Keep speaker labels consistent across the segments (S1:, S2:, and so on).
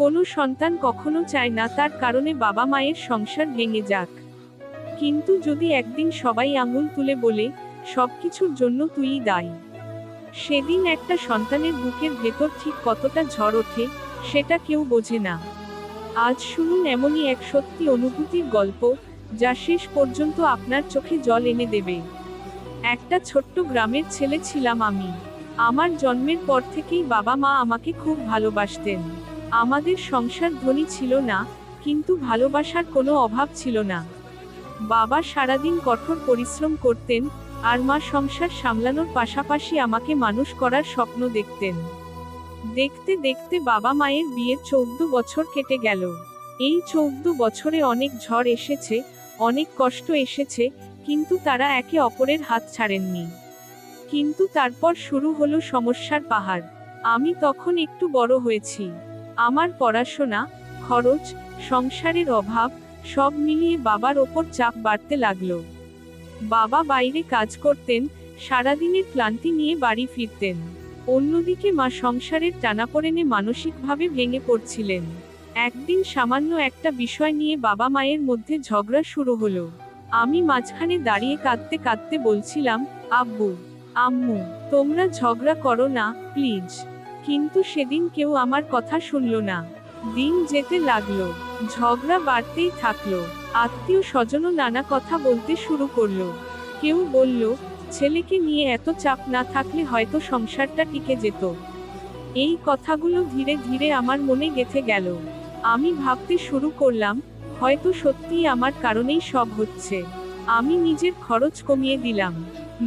S1: কোনো সন্তান কখনো চায় না তার কারণে বাবা মায়ের সংসার ভেঙে যাক। কিন্তু যদি একদিন সবাই আঙুল তুলে বলে, সবকিছুর জন্য তুইই দায়ী, সেদিন একটা সন্তানের বুকের ভেতর ঠিক কতটা ঝড় ওঠে, সেটা কেউ বোঝে না। আজ শুনুন এমনই এক সত্যি অনুভূতির গল্প, যা শেষ পর্যন্ত আপনার চোখে জল এনে দেবে। একটা ছোট্ট গ্রামের ছেলে ছিলাম আমি। আমার জন্মের পর থেকেই বাবা মা আমাকে খুব ভালোবাসতেন। আমাদের সংসার ধনী ছিল না, কিন্তু ভালোবাসার কোনো অভাব ছিল না। বাবা সারাদিন কঠোর পরিশ্রম করতেন, আর মা সংসার সামলানোর পাশাপাশি আমাকে মানুষ করার স্বপ্ন দেখতেন। দেখতে দেখতে বাবা মায়ের বিয়ের 14 বছর কেটে গেল। এই 14 বছরে অনেক ঝড় এসেছে, অনেক কষ্ট এসেছে, কিন্তু তারা একে অপরের হাত ছাড়েননি। কিন্তু তারপর শুরু হলো সমস্যার পাহাড়। আমি তখন একটু বড় হয়েছি। আমার পড়াশোনা, খরচ, সংসারের অভাব, সব মিলিয়ে বাবার ওপর চাপ বাড়তে লাগলো। বাবা বাইরে কাজ করতেন, সারাদিনের ক্লান্তি নিয়ে বাড়ি ফিরতেন। অন্যদিকে মা সংসারের টানাপোড়েনে মানসিকভাবে ভেঙে পড়ছিলেন। একদিন সামান্য একটা বিষয় নিয়ে বাবা মায়ের মধ্যে ঝগড়া শুরু হলো। আমি মাঝখানে দাঁড়িয়ে কাঁদতে কাঁদতে বলছিলাম, আব্বু, আম্মু, তোমরা ঝগড়া করো না, প্লিজ। কিন্তু সেদিন কেউ আমার কথা শুনল না। দিন যেতে লাগলো, ঝগড়া বাড়তেই থাকলো। আত্মীয় স্বজনও নানা কথা বলতে শুরু করলো। কেউ বলল, ছেলেকে নিয়ে এত চাপ না থাকলে হয়তো সংসারটা টিকে যেত। এই কথাগুলো ধীরে ধীরে আমার মনে গেঁথে গেল। আমি ভাবতে শুরু করলাম, হয়তো সত্যিই আমার কারণেই সব হচ্ছে। আমি নিজের খরচ কমিয়ে দিলাম,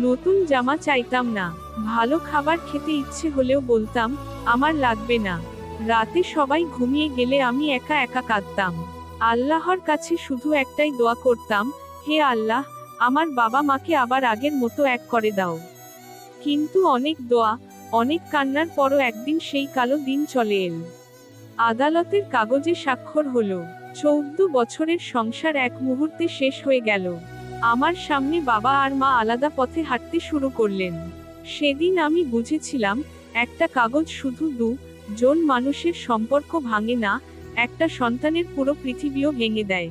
S1: নতুন জামা চাইতাম না, ভালো খাবার খেতে ইচ্ছে হলেও বলতাম, আমার লাগবে না। রাতে সবাই ঘুমিয়ে গেলে আমি একা একা কাঁদতাম। আল্লাহর কাছে শুধু একটাই দোয়া করতাম, হে আল্লাহ, আমার বাবা মাকে আবার আগের মতো এক করে দাও। কিন্তু অনেক দোয়া, অনেক কান্নার পরও একদিন সেই কালো দিন চলে এল। আদালতের কাগজে স্বাক্ষর হলো। 14 বছরের সংসার এক মুহূর্তে শেষ হয়ে গেল। আমার সামনে বাবা আর মা আলাদা পথে হাঁটতে শুরু করলেন। সেদিন আমি বুঝেছিলাম, একটা কাগজ শুধু দুজন মানুষের সম্পর্ক ভাঙে না, একটা সন্তানের পুরো পৃথিবীও ভেঙে দেয়।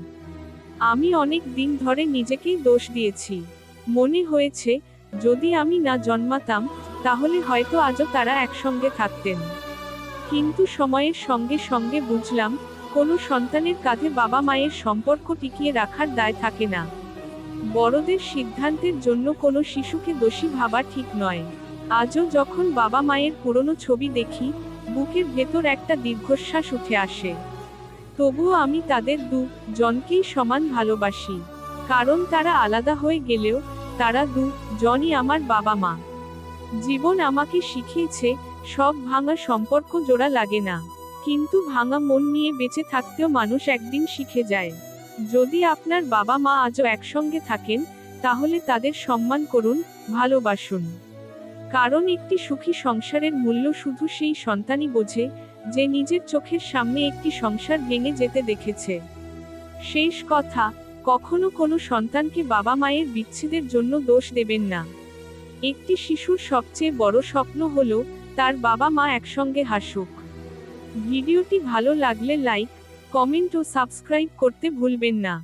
S1: আমি অনেক দিন ধরে নিজেকেই দোষ দিয়েছি। মনে হয়েছে, যদি আমি না জন্মাতাম, তাহলে হয়তো আজও তারা একসঙ্গে থাকতেন। কিন্তু সময়ের সঙ্গে সঙ্গে বুঝলাম, কোনো সন্তানের কাঁধে বাবা মায়ের সম্পর্ক টিকিয়ে রাখার দায় থাকে না। বড়দের সিদ্ধান্তের জন্য কোনো শিশুকে দোষী ভাবা ঠিক নয়। আজও যখন বাবা মায়ের পুরনো ছবি দেখি, বুকের ভেতর একটা দীর্ঘশ্বাস উঠে আসে। তবুও আমি তাদের দুজনকেই সমান ভালোবাসি। কারণ তারা আলাদা হয়ে গেলেও তারা দুজনই আমার বাবা মা। জীবন আমাকে শিখিয়েছে, সব ভাঙা সম্পর্ক জোড়া লাগে না। কিন্তু ভাঙা মন নিয়ে বেঁচে থাকতেও মানুষ একদিন শিখে যায়। যদি আপনার বাবা মা আজও একসঙ্গে থাকেন, তাহলে তাদের সম্মান করুন, ভালোবাসুন। কারণ একটি সুখী সংসারের মূল্য শুধু সেই সন্তানই বোঝে, যে নিজের চোখের সামনে একটি সংসার ভেঙে যেতে দেখেছে। শেষ কথা, কখনো কোনো সন্তানকে বাবা মায়ের বিচ্ছেদের জন্য দোষ দেবেন না। একটি শিশুর সবচেয়ে বড় স্বপ্ন হলো, তার বাবা মা একসঙ্গে হাসুক। ভিডিওটি ভালো লাগলে লাইক, কমেন্ট ও সাবস্ক্রাইব করতে ভুলবেন না।